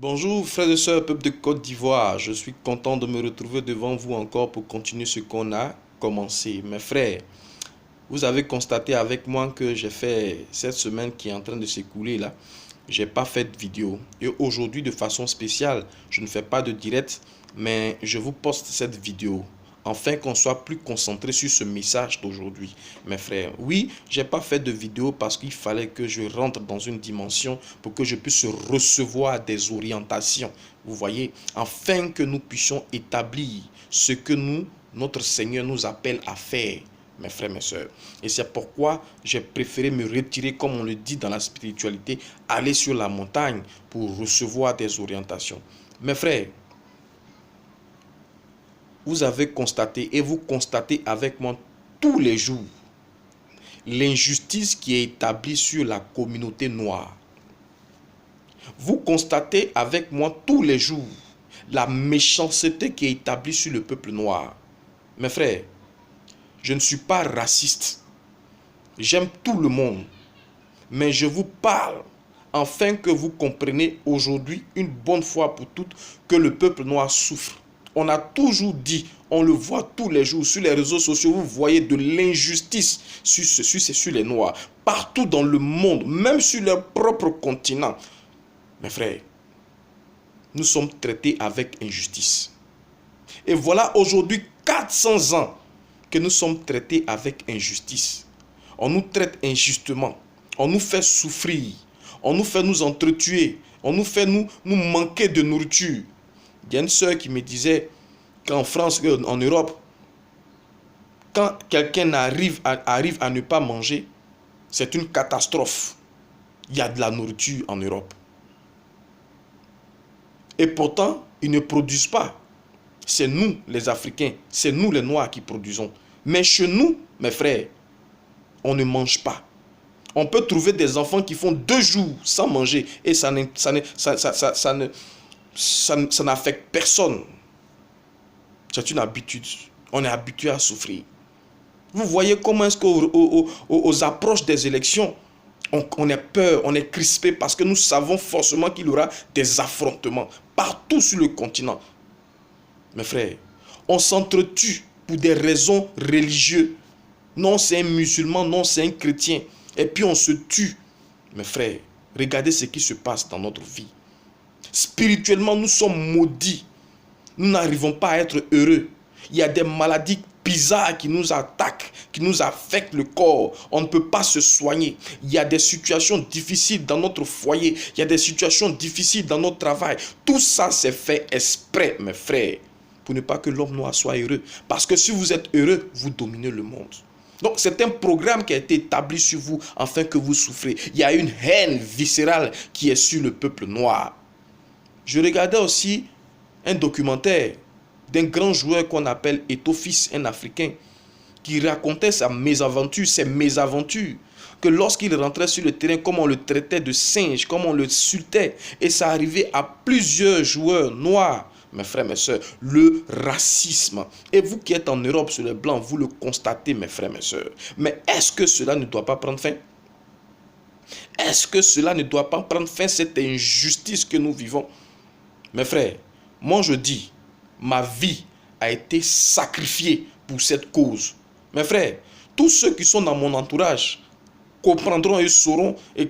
Bonjour frères et sœurs, peuple de Côte d'Ivoire, je suis content de me retrouver devant vous encore pour continuer ce qu'on a commencé. Mes frères, vous avez constaté avec moi que j'ai fait cette semaine qui est en train de s'écouler là, j'ai pas fait de vidéo. Et aujourd'hui de façon spéciale, je ne fais pas de direct, mais je vous poste cette vidéo. Afin qu'on soit plus concentré sur ce message d'aujourd'hui, mes frères. Oui, j'ai pas fait de vidéo parce qu'il fallait que je rentre dans une dimension pour que je puisse recevoir des orientations. Vous voyez, afin que nous puissions établir ce que notre Seigneur nous appelle à faire, mes frères, mes sœurs. Et c'est pourquoi j'ai préféré me retirer, comme on le dit dans la spiritualité, aller sur la montagne pour recevoir des orientations. Mes frères, vous avez constaté et vous constatez avec moi tous les jours l'injustice qui est établie sur la communauté noire. Vous constatez avec moi tous les jours la méchanceté qui est établie sur le peuple noir. Mes frères, je ne suis pas raciste. J'aime tout le monde. Mais je vous parle afin que vous compreniez aujourd'hui une bonne fois pour toutes que le peuple noir souffre. On a toujours dit, on le voit tous les jours sur les réseaux sociaux, vous voyez de l'injustice sur les Noirs, partout dans le monde, même sur leur propre continent. Mes frères, nous sommes traités avec injustice. Et voilà aujourd'hui 400 ans que nous sommes traités avec injustice. On nous traite injustement, on nous fait souffrir, on nous fait nous entretuer, on nous fait nous manquer de nourriture. Il y a une sœur qui me disait qu'en France, en Europe, quand quelqu'un arrive à ne pas manger, c'est une catastrophe. Il y a de la nourriture en Europe. Et pourtant, ils ne produisent pas. C'est nous, les Africains, c'est nous, les Noirs, qui produisons. Mais chez nous, mes frères, on ne mange pas. On peut trouver des enfants qui font 2 jours sans manger et ça n'affecte personne. C'est une habitude. On est habitué à souffrir. Vous voyez comment est-ce qu'aux approches des élections, on est peur, on est crispé parce que nous savons forcément qu'il y aura des affrontements partout sur le continent. Mes frères, on s'entretue pour des raisons religieuses. Non, c'est un musulman, non, c'est un chrétien. Et puis on se tue. Mes frères, regardez ce qui se passe dans notre vie. Spirituellement, nous sommes maudits. Nous n'arrivons pas à être heureux. Il y a des maladies bizarres qui nous attaquent, qui nous affectent le corps. On ne peut pas se soigner. Il y a des situations difficiles dans notre foyer. Il y a des situations difficiles dans notre travail. Tout ça, c'est fait exprès, mes frères, pour ne pas que l'homme noir soit heureux. Parce que si vous êtes heureux, vous dominez le monde. Donc, c'est un programme qui a été établi sur vous afin que vous souffrez. Il y a une haine viscérale qui est sur le peuple noir. Je regardais aussi un documentaire d'un grand joueur qu'on appelle Eto'o-Fils, un Africain, qui racontait ses mésaventures, que lorsqu'il rentrait sur le terrain, comment on le traitait de singe, comment on le insultait, et ça arrivait à plusieurs joueurs noirs. Mes frères, mes sœurs, le racisme. Et vous qui êtes en Europe sur les blancs, vous le constatez, mes frères, mes sœurs. Mais est-ce que cela ne doit pas prendre fin? Est-ce que cela ne doit pas prendre fin, cette injustice que nous vivons? Mes frères, moi je dis, ma vie a été sacrifiée pour cette cause. Mes frères, tous ceux qui sont dans mon entourage comprendront et sauront et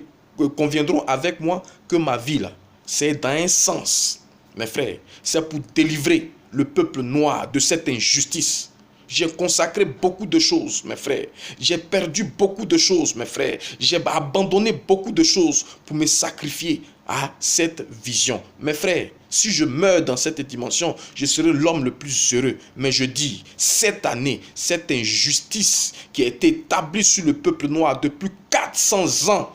conviendront avec moi que ma vie là, c'est dans un sens. Mes frères, c'est pour délivrer le peuple noir de cette injustice. J'ai consacré beaucoup de choses, mes frères. J'ai perdu beaucoup de choses, mes frères. J'ai abandonné beaucoup de choses pour me sacrifier à cette vision. Mes frères, si je meurs dans cette dimension, je serai l'homme le plus heureux. Mais je dis, cette année, cette injustice qui a été établie sur le peuple noir depuis 400 ans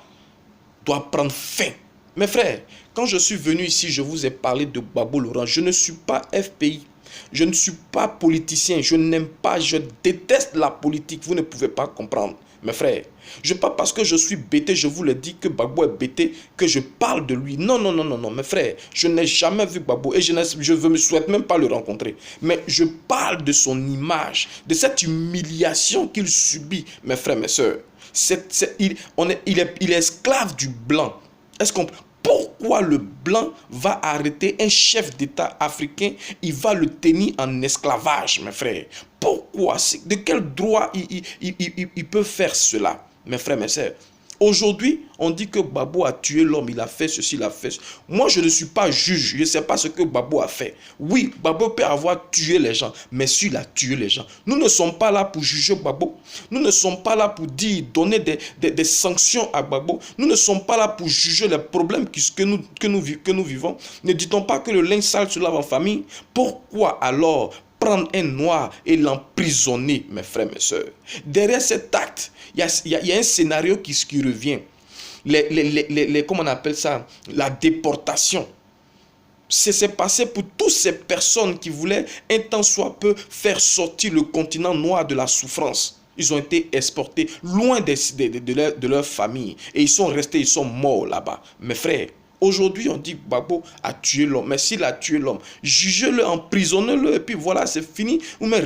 doit prendre fin. Mes frères, quand je suis venu ici, je vous ai parlé de Gbagbo Laurent. Je ne suis pas FPI. Je ne suis pas politicien. Je n'aime pas, je déteste la politique. Vous ne pouvez pas comprendre. Mes frères, je pas parce que je suis bêté, je vous le dis que Gbagbo est bêté, que je parle de lui. Non, non, non, non, non, mes frères, je n'ai jamais vu Gbagbo et je ne me souhaite même pas le rencontrer. Mais je parle de son image, de cette humiliation qu'il subit, mes frères, mes sœurs. Il est esclave du blanc. Est-ce qu'on... Pourquoi Pourquoi le blanc va arrêter un chef d'État africain, il va le tenir en esclavage, mes frères? Pourquoi? De quel droit il peut faire cela, mes frères, mes sœurs? Aujourd'hui, on dit que Gbagbo a tué l'homme, il a fait ceci, il a fait ceci. Moi, je ne suis pas juge, je ne sais pas ce que Gbagbo a fait. Oui, Gbagbo peut avoir tué les gens, mais s'il a tué les gens, nous ne sommes pas là pour juger Gbagbo. Nous ne sommes pas là pour dire, donner des sanctions à Gbagbo. Nous ne sommes pas là pour juger les problèmes que nous vivons. Ne dit-on pas que le linge sale se lave en famille? Pourquoi alors prendre un noir et l'emprisonner, mes frères, mes sœurs? Derrière cet acte, il y a un scénario qui revient. Comment on appelle ça? La déportation. C'est passé pour toutes ces personnes qui voulaient un tant soit peu faire sortir le continent noir de la souffrance. Ils ont été exportés loin de leur famille. Et ils sont restés, ils sont morts là-bas. Mes frères, aujourd'hui, on dit que Gbagbo a tué l'homme. Mais s'il a tué l'homme, jugez-le, emprisonnez-le, et puis voilà, c'est fini. Ou même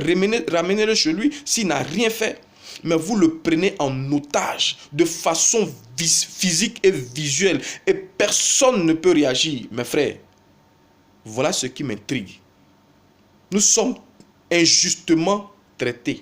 ramenez-le chez lui s'il n'a rien fait. Mais vous le prenez en otage de façon physique et visuelle. Et personne ne peut réagir. Mes frères, voilà ce qui m'intrigue. Nous sommes injustement traités.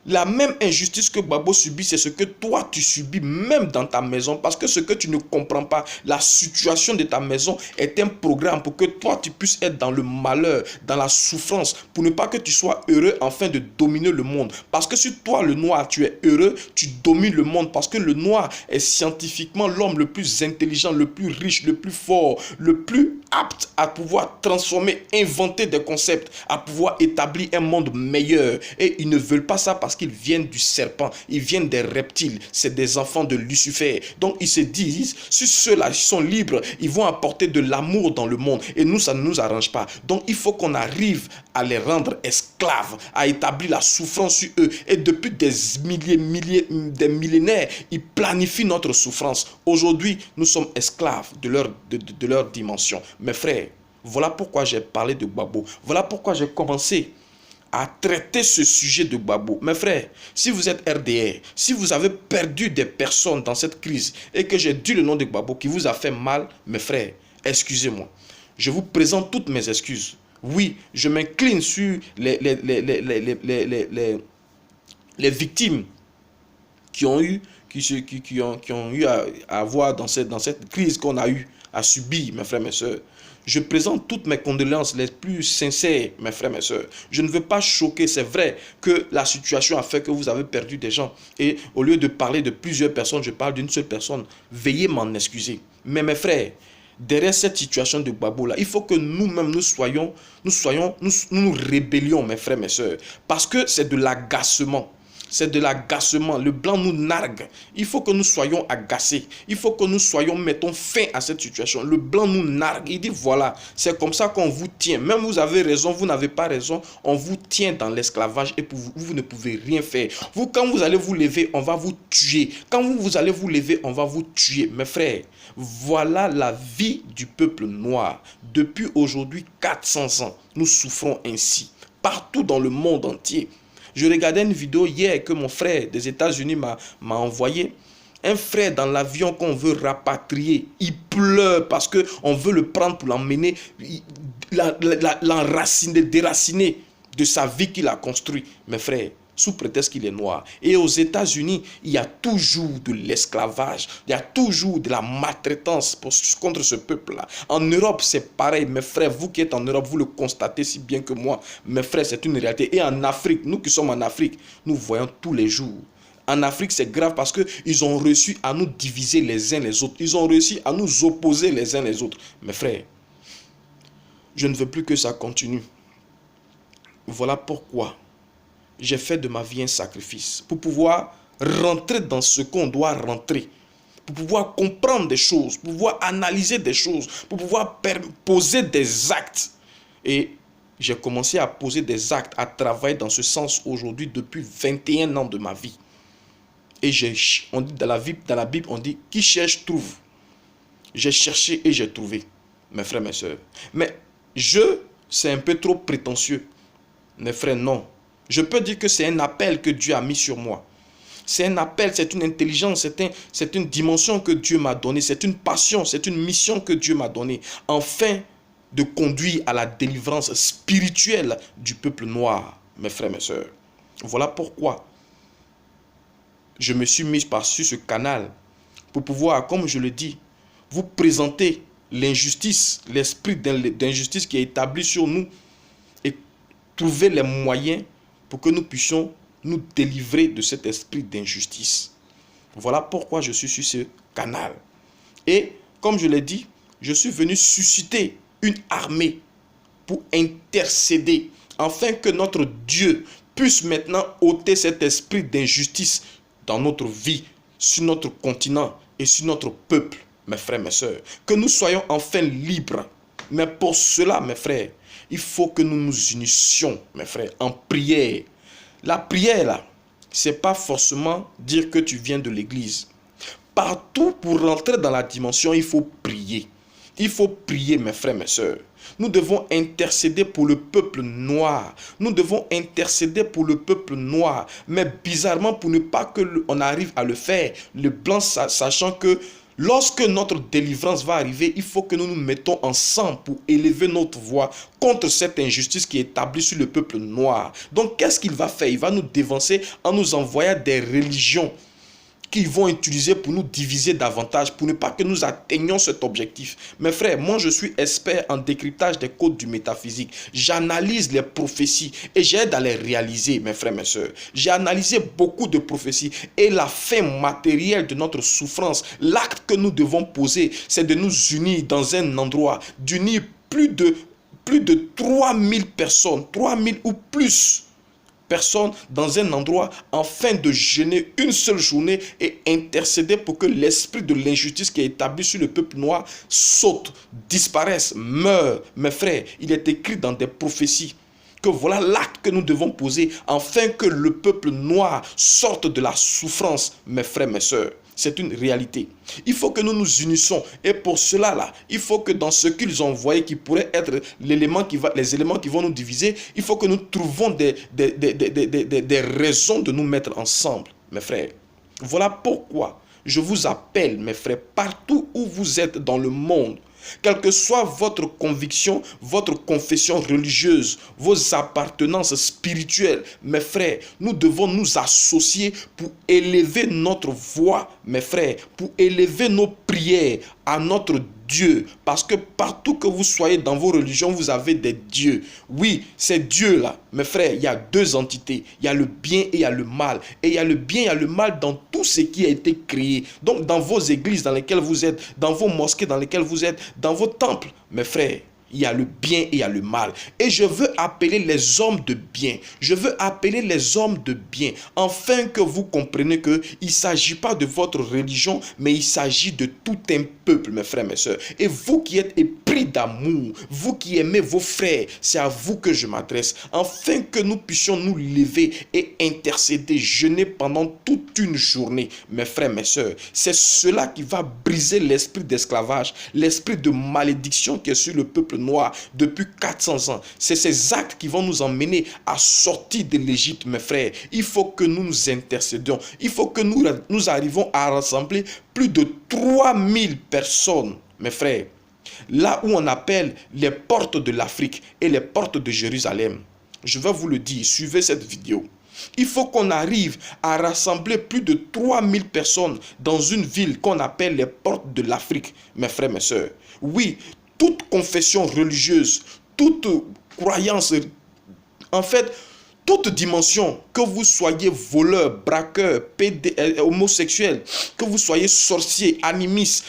La même injustice que Gbagbo subit, c'est ce que toi tu subis même dans ta maison. Parce que ce que tu ne comprends pas, la situation de ta maison est un programme pour que toi tu puisses être dans le malheur, dans la souffrance, pour ne pas que tu sois heureux afin de dominer le monde. Parce que si toi le noir tu es heureux, tu domines le monde. Parce que le noir est scientifiquement l'homme le plus intelligent, le plus riche, le plus fort, le plus apte à pouvoir transformer, inventer des concepts, à pouvoir établir un monde meilleur. Et ils ne veulent pas ça parce qu'ils viennent du serpent, ils viennent des reptiles, c'est des enfants de Lucifer. Donc ils se disent, si ceux-là sont libres, ils vont apporter de l'amour dans le monde. Et nous, ça ne nous arrange pas. Donc il faut qu'on arrive à les rendre esclaves, à établir la souffrance sur eux. Et depuis des millénaires, ils planifient notre souffrance. Aujourd'hui, nous sommes esclaves de leur dimension. Mes frères, voilà pourquoi j'ai parlé de Gbagbo. Voilà pourquoi j'ai commencé à traiter ce sujet de Gbagbo. Mes frères, si vous êtes RDR, si vous avez perdu des personnes dans cette crise et que j'ai dit le nom de Gbagbo qui vous a fait mal, mes frères, excusez-moi. Je vous présente toutes mes excuses. Oui, je m'incline sur les victimes qui ont eu à avoir dans cette crise qu'on a eu à subir, mes frères, mes sœurs. Je présente toutes mes condoléances les plus sincères, mes frères, mes sœurs. Je ne veux pas choquer. C'est vrai que la situation a fait que vous avez perdu des gens. Et au lieu de parler de plusieurs personnes, je parle d'une seule personne. Veuillez m'en excuser. Mais mes frères, derrière cette situation de Gbagbo là, il faut que nous-mêmes nous rébellions, mes frères, mes sœurs. Parce que c'est de l'agacement. C'est de l'agacement. Le blanc nous nargue. Il faut que nous soyons agacés. Il faut que nous mettons fin à cette situation. Le blanc nous nargue. Il dit voilà, c'est comme ça qu'on vous tient. Même vous avez raison, vous n'avez pas raison. On vous tient dans l'esclavage et vous ne pouvez rien faire. Vous, quand vous allez vous lever, on va vous tuer. Quand vous allez vous lever, on va vous tuer. Mes frères, voilà la vie du peuple noir. Depuis aujourd'hui 400 ans, nous souffrons ainsi. Partout dans le monde entier. Je regardais une vidéo hier que mon frère des États-Unis m'a envoyé. Un frère dans l'avion qu'on veut rapatrier, il pleure parce qu'on veut le prendre pour l'emmener, l'enraciner, déraciner de sa vie qu'il a construite. Mes frères, sous prétexte qu'il est noir. Et aux États-Unis, il y a toujours de l'esclavage, il y a toujours de la maltraitance contre ce peuple-là. En Europe, c'est pareil. Mes frères, vous qui êtes en Europe, vous le constatez si bien que moi. Mes frères, c'est une réalité. Et en Afrique, nous qui sommes en Afrique, nous voyons tous les jours. En Afrique, c'est grave parce qu'ils ont réussi à nous diviser les uns les autres. Ils ont réussi à nous opposer les uns les autres. Mes frères, je ne veux plus que ça continue. Voilà pourquoi j'ai fait de ma vie un sacrifice pour pouvoir rentrer dans ce qu'on doit rentrer, pour pouvoir comprendre des choses, pour pouvoir analyser des choses, pour pouvoir poser des actes. Et j'ai commencé à poser des actes, à travailler dans ce sens aujourd'hui depuis 21 ans de ma vie. Et on dit dans la Bible, on dit qui cherche trouve. J'ai cherché et j'ai trouvé, mes frères, mes sœurs. Mais c'est un peu trop prétentieux. Mes frères, non. Je peux dire que c'est un appel que Dieu a mis sur moi. C'est un appel, c'est une intelligence, c'est une dimension que Dieu m'a donnée, c'est une passion, c'est une mission que Dieu m'a donnée, afin de conduire à la délivrance spirituelle du peuple noir, mes frères, mes sœurs. Voilà pourquoi je me suis mis sur ce canal pour pouvoir, comme je le dis, vous présenter l'injustice, l'esprit d'injustice qui est établi sur nous et trouver les moyens pour que nous puissions nous délivrer de cet esprit d'injustice. Voilà pourquoi je suis sur ce canal. Et comme je l'ai dit, je suis venu susciter une armée pour intercéder afin que notre Dieu puisse maintenant ôter cet esprit d'injustice dans notre vie, sur notre continent et sur notre peuple, mes frères, mes sœurs. Que nous soyons enfin libres. Mais pour cela, mes frères, il faut que nous nous unissions, mes frères, en prière. La prière, là, c'est pas forcément dire que tu viens de l'église. Partout pour rentrer dans la dimension, il faut prier. Il faut prier, mes frères, mes sœurs. Nous devons intercéder pour le peuple noir. Nous devons intercéder pour le peuple noir. Mais bizarrement, pour ne pas qu'on arrive à le faire, le blanc sachant que lorsque notre délivrance va arriver, il faut que nous nous mettons ensemble pour élever notre voix contre cette injustice qui est établie sur le peuple noir. Donc, qu'est-ce qu'il va faire? Il va nous dévancer en nous envoyant des religions qu'ils vont utiliser pour nous diviser davantage, pour ne pas que nous atteignions cet objectif. Mes frères, moi je suis expert en décryptage des codes du métaphysique. J'analyse les prophéties et j'aide à les réaliser, mes frères, mes sœurs. J'ai analysé beaucoup de prophéties et la fin matérielle de notre souffrance, l'acte que nous devons poser, c'est de nous unir dans un endroit, d'unir plus de 3000 personnes, 3000 ou plus personnes dans un endroit afin de jeûner une seule journée et intercéder pour que l'esprit de l'injustice qui est établi sur le peuple noir saute, disparaisse, meure. Mes frères, il est écrit dans des prophéties que voilà l'acte que nous devons poser afin que le peuple noir sorte de la souffrance, mes frères, mes sœurs. C'est une réalité. Il faut que nous nous unissons. Et pour cela, là, il faut que dans ce qu'ils ont envoyé, qui pourrait être les éléments qui vont nous diviser, il faut que nous trouvions des raisons de nous mettre ensemble, mes frères. Voilà pourquoi je vous appelle, mes frères, partout où vous êtes dans le monde, quelle que soit votre conviction, votre confession religieuse, vos appartenances spirituelles, mes frères, nous devons nous associer pour élever notre voix, mes frères, pour élever nos prières à notre Dieu. Parce que partout que vous soyez dans vos religions, vous avez des dieux. Oui, ces dieux-là, mes frères, il y a deux entités. Il y a le bien et il y a le mal. Et il y a le bien et il y a le mal dans tout ce qui a été créé. Donc dans vos églises dans lesquelles vous êtes, dans vos mosquées dans lesquelles vous êtes, dans vos temples, mes frères, il y a le bien et il y a le mal. Et je veux appeler les hommes de bien. Je veux appeler les hommes de bien. Afin que vous compreniez qu'il ne s'agit pas de votre religion, mais il s'agit de tout un peuple, mes frères, mes sœurs. Et vous qui êtes épris d'amour, vous qui aimez vos frères, c'est à vous que je m'adresse. Afin que nous puissions nous lever et intercéder, jeûner pendant toute une journée, mes frères, mes sœurs. C'est cela qui va briser l'esprit d'esclavage, l'esprit de malédiction qui est sur le peuple noir depuis 400 ans. C'est ces actes qui vont nous emmener à sortir de l'Égypte, mes frères. Il faut que nous nous intercédions. Il faut que nous arrivons à rassembler plus de 3000 personnes, mes frères. Là où on appelle les portes de l'Afrique et les portes de Jérusalem. Je vais vous le dire, suivez cette vidéo. Il faut qu'on arrive à rassembler plus de 3000 personnes dans une ville qu'on appelle les portes de l'Afrique, mes frères, mes sœurs. Oui, toute confession religieuse, toute croyance, en fait, toute dimension, que vous soyez voleur, braqueur, homosexuel, que vous soyez sorcier, animiste,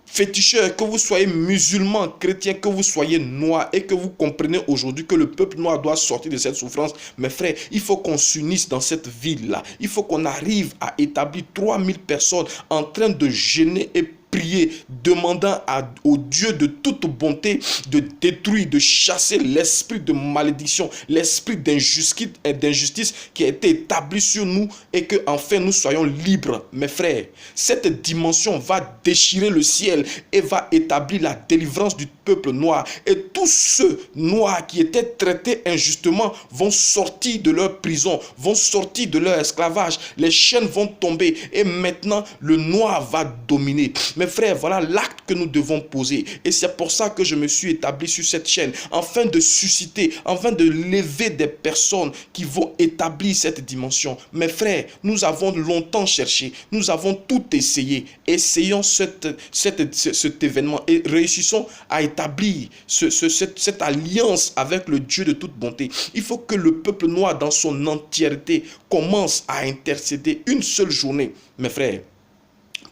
féticheur, que vous soyez musulman, chrétien, que vous soyez noir et que vous comprenez aujourd'hui que le peuple noir doit sortir de cette souffrance, mes frères, il faut qu'on s'unisse dans cette ville-là. Il faut qu'on arrive à établir 3000 personnes en train de jeûner et prier, demandant au Dieu de toute bonté de détruire, de chasser l'esprit de malédiction, l'esprit d'injustice qui a été établi sur nous et que enfin nous soyons libres. Mes frères, cette dimension va déchirer le ciel et va établir la délivrance du peuple noir. Et tous ceux noirs qui étaient traités injustement vont sortir de leur prison, vont sortir de leur esclavage. Les chaînes vont tomber et maintenant le noir va dominer. Mes frères, voilà l'acte que nous devons poser. Et c'est pour ça que je me suis établi sur cette chaîne, afin de susciter, afin de lever des personnes qui vont établir cette dimension. Mes frères, nous avons longtemps cherché, nous avons tout essayé. Essayons cet événement et réussissons à établir cette alliance avec le Dieu de toute bonté. Il faut que le peuple noir dans son entièreté commence à intercéder une seule journée, mes frères,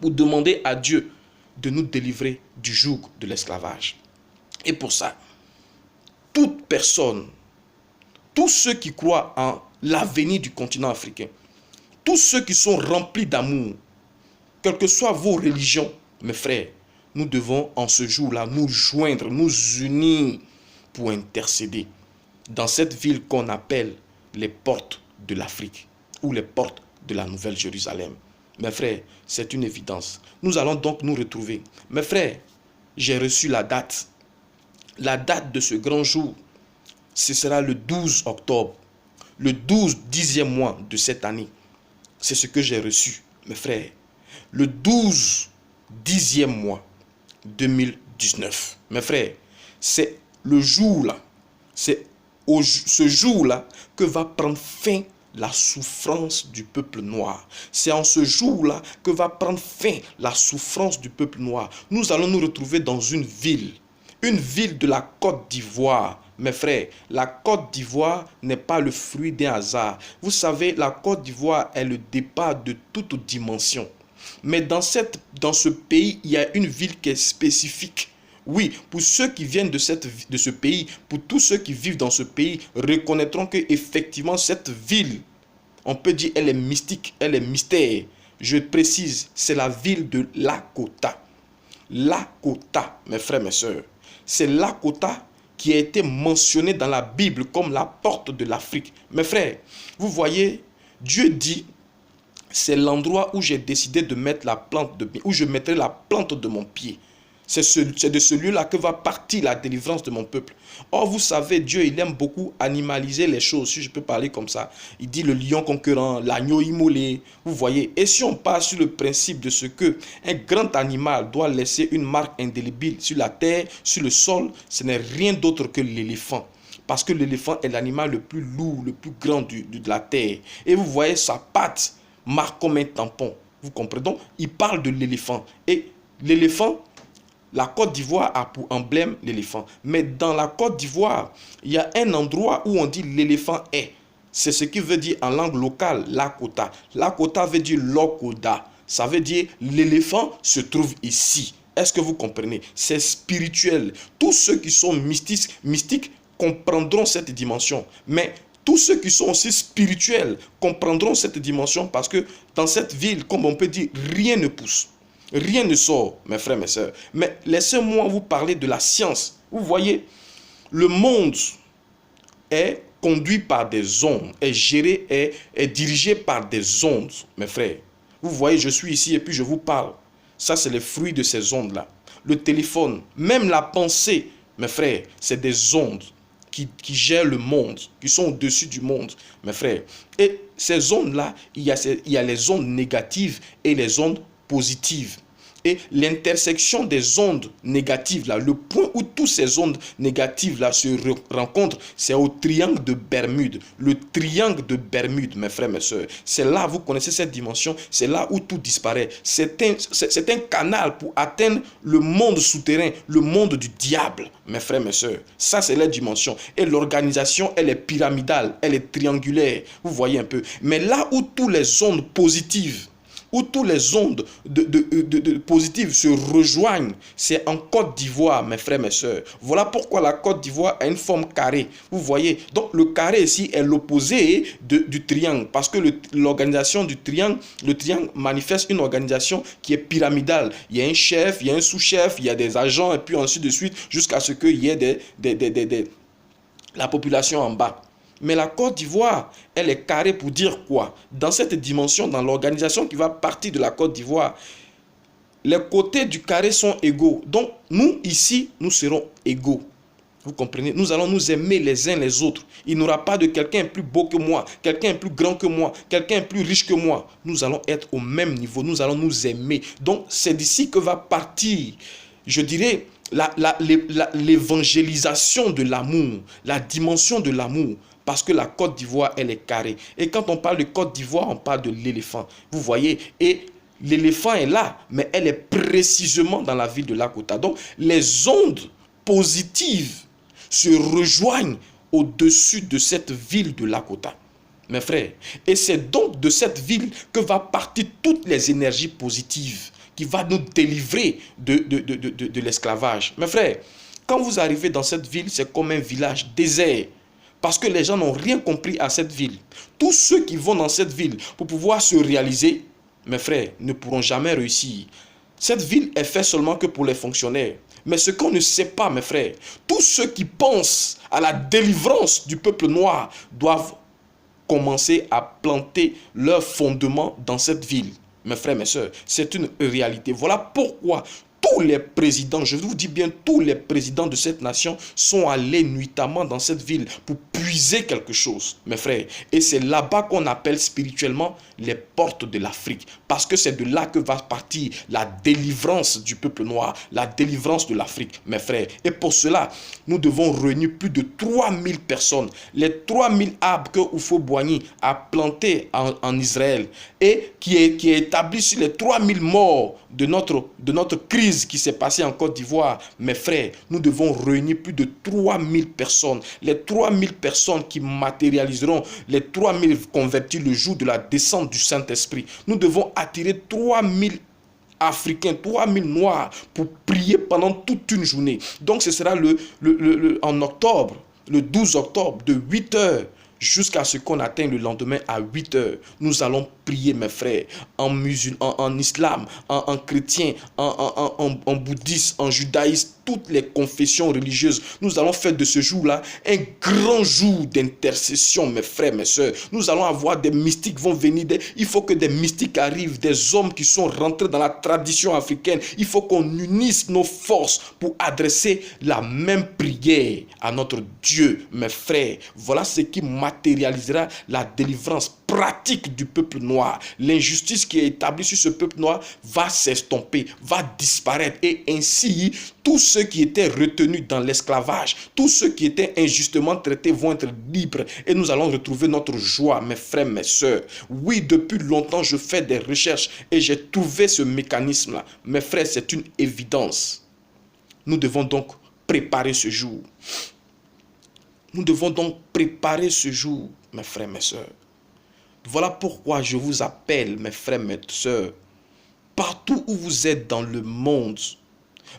pour demander à Dieu de nous délivrer du joug de l'esclavage. Et pour ça, toute personne, tous ceux qui croient en l'avenir du continent africain, tous ceux qui sont remplis d'amour, quelles que soient vos religions, mes frères, nous devons en ce jour-là nous joindre, nous unir pour intercéder dans cette ville qu'on appelle les portes de l'Afrique ou les portes de la Nouvelle Jérusalem. Mes frères, c'est une évidence. Nous allons donc nous retrouver. Mes frères, j'ai reçu la date. La date de ce grand jour, ce sera le 12 octobre. Le 12, 10e mois de cette année. C'est ce que j'ai reçu, mes frères. Le 12, 10e mois 2019. Mes frères, c'est le jour-là, c'est ce jour-là que va prendre fin la souffrance du peuple noir. C'est en ce jour-là que va prendre fin la souffrance du peuple noir. Nous allons nous retrouver dans une ville de la Côte d'Ivoire. Mes frères, la Côte d'Ivoire n'est pas le fruit d'un hasard. Vous savez, la Côte d'Ivoire est le départ de toute dimension. Mais dans ce pays, il y a une ville qui est spécifique. Oui, pour ceux qui viennent de ce pays, pour tous ceux qui vivent dans ce pays, reconnaîtront que effectivement cette ville, on peut dire, elle est mystique, elle est mystère. Je précise, c'est la ville de Lakota. Lakota, mes frères, mes sœurs, c'est Lakota qui a été mentionné dans la Bible comme la porte de l'Afrique. Mes frères, vous voyez, Dieu dit, c'est l'endroit où j'ai décidé de mettre où je mettrai la plante de mon pied. C'est de ce lieu-là que va partir la délivrance de mon peuple. Or, vous savez, Dieu, il aime beaucoup animaliser les choses, si je peux parler comme ça. Il dit le lion conquérant, l'agneau immolé, vous voyez. Et si on part sur le principe de ce que un grand animal doit laisser une marque indélébile sur la terre, sur le sol, ce n'est rien d'autre que l'éléphant. Parce que l'éléphant est l'animal le plus lourd, le plus grand de la terre. Et vous voyez, sa patte marque comme un tampon. Vous comprenez? Donc, il parle de l'éléphant. Et l'éléphant, la Côte d'Ivoire a pour emblème l'éléphant. Mais dans la Côte d'Ivoire, il y a un endroit où on dit l'éléphant est. C'est ce qui veut dire en langue locale, Lakota. Lakota veut dire Lokoda. Ça veut dire l'éléphant se trouve ici. Est-ce que vous comprenez? C'est spirituel. Tous ceux qui sont mystiques comprendront cette dimension. Mais tous ceux qui sont aussi spirituels comprendront cette dimension parce que dans cette ville, comme on peut dire, rien ne pousse. Rien ne sort, mes frères, mes sœurs. Mais laissez-moi vous parler de la science. Vous voyez, le monde est conduit par des ondes, est géré, est dirigé par des ondes, mes frères. Vous voyez, je suis ici et puis je vous parle. Ça, c'est les fruits de ces ondes-là. Le téléphone, même la pensée, mes frères, c'est des ondes qui gèrent le monde, qui sont au-dessus du monde, mes frères. Et ces ondes-là, il y a les ondes négatives et les ondes positives. Et l'intersection des ondes négatives, là, le point où toutes ces ondes négatives là, se rencontrent, c'est au triangle de Bermude. Le triangle de Bermude, mes frères, mes sœurs. C'est là, vous connaissez cette dimension, c'est là où tout disparaît. C'est un canal pour atteindre le monde souterrain, le monde du diable, mes frères, mes sœurs. Ça, c'est la dimension. Et l'organisation, elle est pyramidale, elle est triangulaire. Vous voyez un peu. Mais là où toutes les ondes positives, où tous les ondes positives se rejoignent, c'est en Côte d'Ivoire, mes frères, mes sœurs. Voilà pourquoi la Côte d'Ivoire a une forme carrée. Vous voyez, donc le carré ici est l'opposé du triangle, parce que l'organisation du triangle, le triangle manifeste une organisation qui est pyramidale. Il y a un chef, il y a un sous-chef, il y a des agents, et puis ensuite de suite, jusqu'à ce qu'il y ait la population en bas. Mais la Côte d'Ivoire, elle est carrée pour dire quoi? Dans cette dimension, dans l'organisation qui va partir de la Côte d'Ivoire, les côtés du carré sont égaux. Donc, nous, ici, nous serons égaux. Vous comprenez? Nous allons nous aimer les uns les autres. Il n'y aura pas de quelqu'un plus beau que moi, quelqu'un plus grand que moi, quelqu'un plus riche que moi. Nous allons être au même niveau. Nous allons nous aimer. Donc, c'est d'ici que va partir, je dirais, l'évangélisation de l'amour, la dimension de l'amour. Parce que la Côte d'Ivoire, elle est carrée. Et quand on parle de Côte d'Ivoire, on parle de l'éléphant. Vous voyez? Et l'éléphant est là, mais elle est précisément dans la ville de Lakota. Donc, les ondes positives se rejoignent au-dessus de cette ville de Lakota. Mes frères, et c'est donc de cette ville que va partir toutes les énergies positives qui va nous délivrer de l'esclavage. Mes frères, quand vous arrivez dans cette ville, c'est comme un village désert. Parce que les gens n'ont rien compris à cette ville. Tous ceux qui vont dans cette ville pour pouvoir se réaliser, mes frères, ne pourront jamais réussir. Cette ville est faite seulement que pour les fonctionnaires. Mais ce qu'on ne sait pas, mes frères, tous ceux qui pensent à la délivrance du peuple noir doivent commencer à planter leurs fondements dans cette ville. Mes frères, mes sœurs, c'est une réalité. Voilà pourquoi tous les présidents, je vous dis bien tous les présidents de cette nation sont allés nuitamment dans cette ville pour puiser quelque chose, mes frères. Et c'est là-bas qu'on appelle spirituellement les portes de l'Afrique. Parce que c'est de là que va partir la délivrance du peuple noir, la délivrance de l'Afrique, mes frères. Et pour cela, nous devons réunir plus de 3000 personnes. Les 3000 arbres que Houphouët-Boigny a plantés en Israël et qui est établi sur les 3000 morts de notre crise qui s'est passée en Côte d'Ivoire. Mes frères, nous devons réunir plus de 3000 personnes. Les 3000 personnes qui matérialiseront les 3000 convertis le jour de la descente du Saint-Esprit. Nous devons attirer 3000 Africains, 3000 Noirs pour prier pendant toute une journée. Donc ce sera en octobre, le 12 octobre, de 8 heures jusqu'à ce qu'on atteigne le lendemain à 8 heures. Nous allons prier, mes frères, en musulman, en islam, en chrétien, en bouddhiste, en judaïsme, toutes les confessions religieuses. Nous allons faire de ce jour-là un grand jour d'intercession, mes frères, mes soeurs. Nous allons avoir des mystiques qui vont venir. Il faut que des mystiques arrivent, des hommes qui sont rentrés dans la tradition africaine. Il faut qu'on unisse nos forces pour adresser la même prière à notre Dieu, mes frères. Voilà ce qui matérialisera la délivrance pratique du peuple noir. L'injustice qui est établie sur ce peuple noir va s'estomper, va disparaître, et ainsi tous ceux qui étaient retenus dans l'esclavage, tous ceux qui étaient injustement traités vont être libres, et nous allons retrouver notre joie, mes frères, mes sœurs. Oui, depuis longtemps je fais des recherches et j'ai trouvé ce mécanisme-là. Mes frères, c'est une évidence. Nous devons donc préparer ce jour. Nous devons donc préparer ce jour, mes frères, mes sœurs. Voilà pourquoi je vous appelle, mes frères, mes sœurs, partout où vous êtes dans le monde,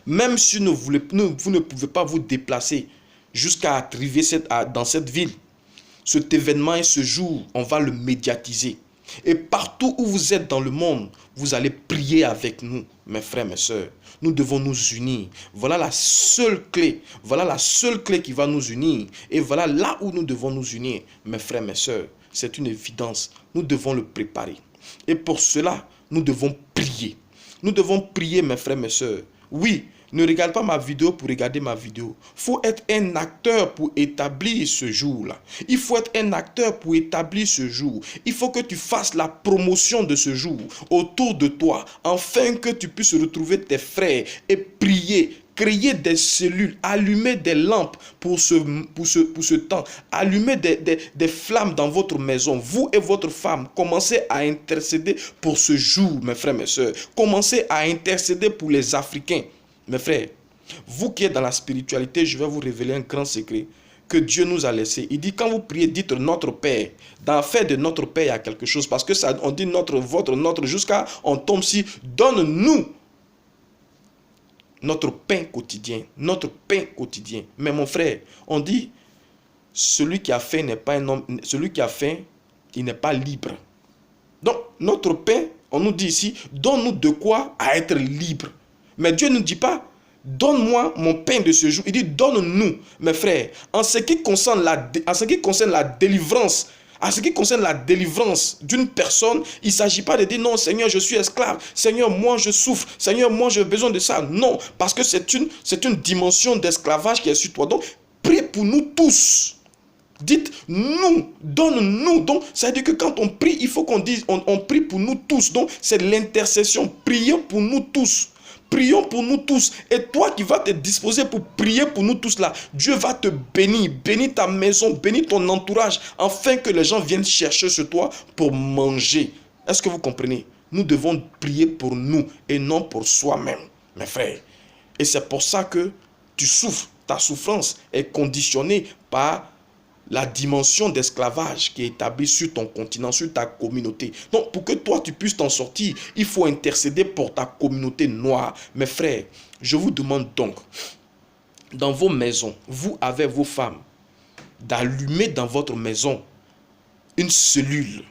même si vous ne pouvez pas vous déplacer jusqu'à arriver dans cette ville, cet événement et ce jour, on va le médiatiser. Et partout où vous êtes dans le monde, vous allez prier avec nous, mes frères, mes sœurs. Nous devons nous unir. Voilà la seule clé. Voilà la seule clé qui va nous unir. Et voilà là où nous devons nous unir, mes frères, mes sœurs. C'est une évidence. Nous devons le préparer. Et pour cela, nous devons prier. Nous devons prier, mes frères, mes sœurs. Oui, ne regarde pas ma vidéo pour regarder ma vidéo. Il faut être un acteur pour établir ce jour-là. Il faut être un acteur pour établir ce jour. Il faut que tu fasses la promotion de ce jour autour de toi, afin que tu puisses retrouver tes frères et prier. Créer des cellules, allumer des lampes pour ce temps, allumer des flammes dans votre maison. Vous et votre femme, commencez à intercéder pour ce jour, mes frères, mes sœurs. Commencez à intercéder pour les Africains. Mes frères, vous qui êtes dans la spiritualité, je vais vous révéler un grand secret. que Dieu nous a laissé. Il dit, quand vous priez, dites notre Père. Dans l'affaire de notre Père, il y a quelque chose. Parce que ça, on dit notre, votre, notre, jusqu'à on tombe si, donne-nous notre pain quotidien. Notre pain quotidien. Mais mon frère, on dit, celui qui a faim n'est pas un homme, celui qui a faim, il n'est pas libre. Donc, notre pain, on nous dit ici, donne-nous de quoi à être libre. Mais Dieu ne dit pas, donne-moi mon pain de ce jour. Il dit, donne-nous, mes frères. En ce qui concerne la délivrance, en ce qui concerne la délivrance d'une personne, il ne s'agit pas de dire, non, Seigneur, je suis esclave. Seigneur, moi, je souffre. Seigneur, moi, j'ai besoin de ça. Non, parce que c'est une dimension d'esclavage qui est sur toi. Donc, prie pour nous tous. Dites nous, donne-nous. Donc, ça veut dire que quand on prie, il faut qu'on dise, on prie pour nous tous. Donc, c'est l'intercession. Prions pour nous tous. Prions pour nous tous. Et toi qui vas te disposer pour prier pour nous tous là, Dieu va te bénir. Bénir ta maison, bénir ton entourage, afin que les gens viennent chercher sur toi pour manger. Est-ce que vous comprenez? Nous devons prier pour nous et non pour soi-même, mes frères. Et c'est pour ça que tu souffres. Ta souffrance est conditionnée par la dimension d'esclavage qui est établie sur ton continent, sur ta communauté. Donc, pour que toi, tu puisses t'en sortir, il faut intercéder pour ta communauté noire. Mes frères, je vous demande donc, dans vos maisons, vous avec vos femmes, d'allumer dans votre maison une cellule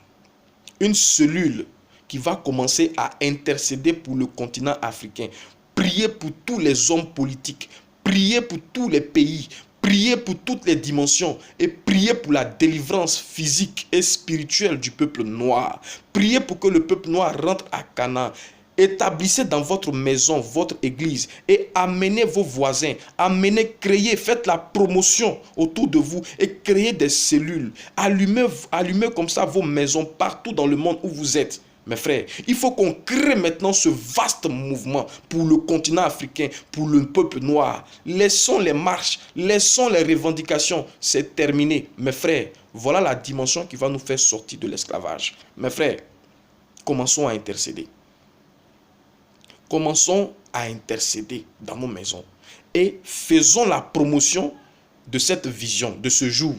qui va commencer à intercéder pour le continent africain. Priez pour tous les hommes politiques, priez pour tous les pays, priez pour toutes les dimensions et priez pour la délivrance physique et spirituelle du peuple noir. Priez pour que le peuple noir rentre à Canaan. Établissez dans votre maison, votre église et amenez vos voisins, créez, faites la promotion autour de vous et créez des cellules. Allumez comme ça vos maisons partout dans le monde où vous êtes. Mes frères, il faut qu'on crée maintenant ce vaste mouvement pour le continent africain, pour le peuple noir. Laissons les marches, laissons les revendications. C'est terminé. Mes frères, voilà la dimension qui va nous faire sortir de l'esclavage. Mes frères, commençons à intercéder. Commençons à intercéder dans nos maisons et faisons la promotion de cette vision, de ce jour.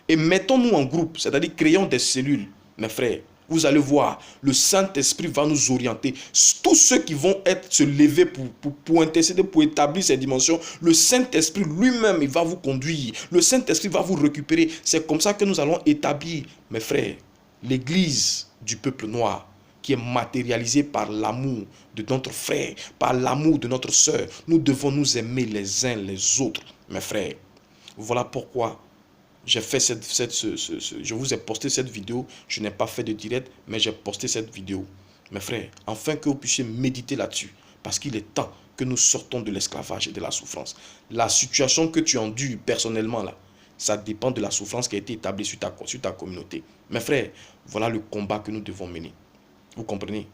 Et mettons-nous en groupe, c'est-à-dire créons des cellules, mes frères. Vous allez voir, le Saint-Esprit va nous orienter. Tous ceux qui vont se lever pour intercéder, pour établir ces dimensions, le Saint-Esprit lui-même, il va vous conduire. Le Saint-Esprit va vous récupérer. C'est comme ça que nous allons établir, mes frères, l'Église du peuple noir, qui est matérialisée par l'amour de notre frère, par l'amour de notre sœur. Nous devons nous aimer les uns les autres, mes frères. Voilà pourquoi j'ai fait je vous ai posté cette vidéo. Je n'ai pas fait de direct, mais j'ai posté cette vidéo. Mes frères, afin que vous puissiez méditer là-dessus. Parce qu'il est temps que nous sortons de l'esclavage et de la souffrance. La situation que tu endures personnellement là, ça dépend de la souffrance qui a été établie sur ta communauté. Mes frères, voilà le combat que nous devons mener. Vous comprenez?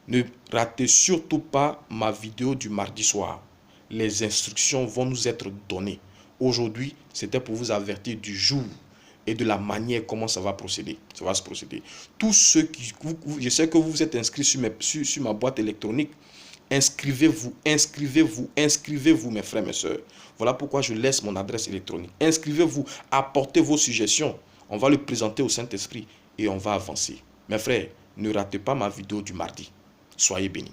Ne ratez surtout pas ma vidéo du mardi soir. Les instructions vont nous être données. Aujourd'hui, c'était pour vous avertir du jour et de la manière comment ça va procéder. Ça va se procéder. Tous ceux qui... Je sais que vous êtes inscrits sur ma boîte électronique. Inscrivez-vous, inscrivez-vous, inscrivez-vous, mes frères, mes soeurs. Voilà pourquoi je laisse mon adresse électronique. Inscrivez-vous, apportez vos suggestions. On va le présenter au Saint-Esprit et on va avancer. Mes frères, ne ratez pas ma vidéo du mardi. Soyez bénis.